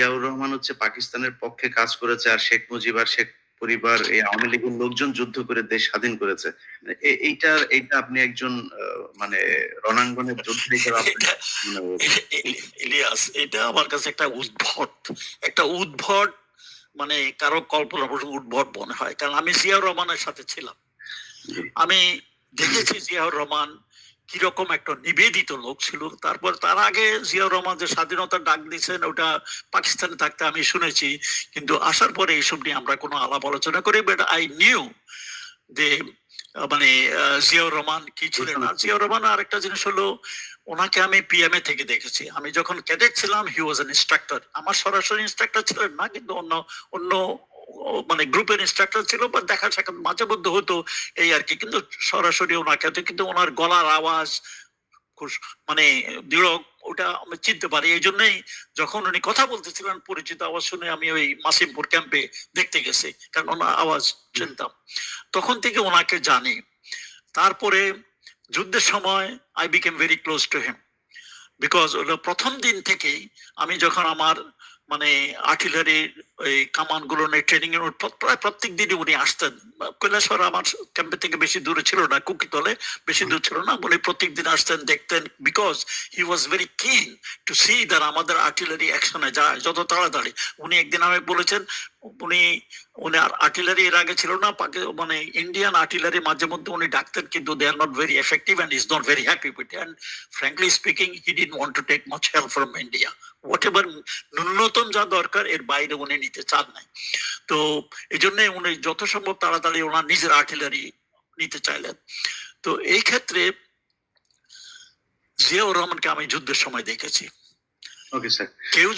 জিয়াউর রহমান হচ্ছে পাকিস্তানের পক্ষে কাজ করেছে, আর শেখ মুজিব আর শেখ পরিবার এই আওয়ামী লীগের লোকজন যুদ্ধ করে দেশ স্বাধীন করেছে। এইটা আপনি একজন মানে রণাঙ্গনের যোদ্ধা হিসেবে ইলিয়াস, এটা আমার কাছে একটা উদ্ভট মানে কারো কল্পনা উদ্ভট মনে হয়, কারণ আমি জিয়াউর রহমানের সাথে ছিলাম। আমি দেখেছি জিয়াউর রহমান কিরকম একটা নিবেদিত লোক ছিল। তারপর তার আগে জিয়াউর রহমান যে স্বাধীনতার ডাক দিয়েছেন ওটা পাকিস্তানে থাকতে আমি শুনেছি, কিন্তু আসার পরে এইসব নিয়ে আমরা কোনো আলাপ আলোচনা করি। বাট আই নিউ যে মানে জিয়াউর রহমান কি ছিলেন। আর জিয়াউর রহমান আর একটা জিনিস হলো, ওনাকে আমি পিএমএ থেকে দেখেছি। আমি যখন ক্যাডেট ছিলাম হি ওয়াজ এন ইনস্ট্রাক্টর। আমার সরাসরি ইনস্ট্রাক্টর ছিলেন না, কিন্তু অন্য অন্য মানে গ্রুপের ইনস্ট্রাক্টর ছিল, বা দেখা সাক্ষাৎ মাঝে মধ্যে হতো এই আর কি। কিন্তু সরাসরি ওনাকে হতো, কিন্তু ওনার গলার আওয়াজ মানে দৃঢ়, ওটা আমি চিনতে পারি। এই জন্যই যখন উনি কথা বলতেছিলেন পরিচিত আওয়াজ শুনে আমি ওই মাসিমপুর ক্যাম্পে দেখতে গেছি, কারণ ওনার আওয়াজ চিনতাম, তখন থেকে ওনাকে জানি। তারপরে যুদ্ধের সময় I became very close to him, because প্রথম দিন থেকেই আমি যখন আমার মানে আর্টিলারির ওই কামান গুলো নিয়ে ট্রেনিং এর প্রায় প্রত্যেক দিনই উনি আসতেন। কৈলাসহর আমার ক্যাম্পে থেকে বেশি দূরে ছিল না, কুকিতলে বেশি দূর ছিল না। উনি প্রত্যেক দিন আসতেন, দেখতেন, বিকজ হি ওয়াজ ভেরি কিন টু সি দ্যাট আমাদের আর্টিলারি অ্যাকশনে যায় যত তাড়াতাড়ি। উনি একদিন আমাকে বলেছেন, উনি উনি আর আর্টিলারি এর আগে ছিল না, মানে ইন্ডিয়ান আর্টিলারি মাঝে মধ্যে উনি ডাকতেন, কিন্তু they are not very effective and is not very happy with. And frankly speaking he didn't want to take much help from India. Whatever ন্যূনতম যা দরকার এর বাইরে উনি নিতে চান নাই। তো এই জন্য উনি যত সম্ভব তাড়াতাড়ি ওনার নিজের আর্টিলারি নিতে চাইলেন। তো এই ক্ষেত্রে জিয়াউর রহমানকে আমি যুদ্ধের সময় দেখেছি। Okay sir. কেউ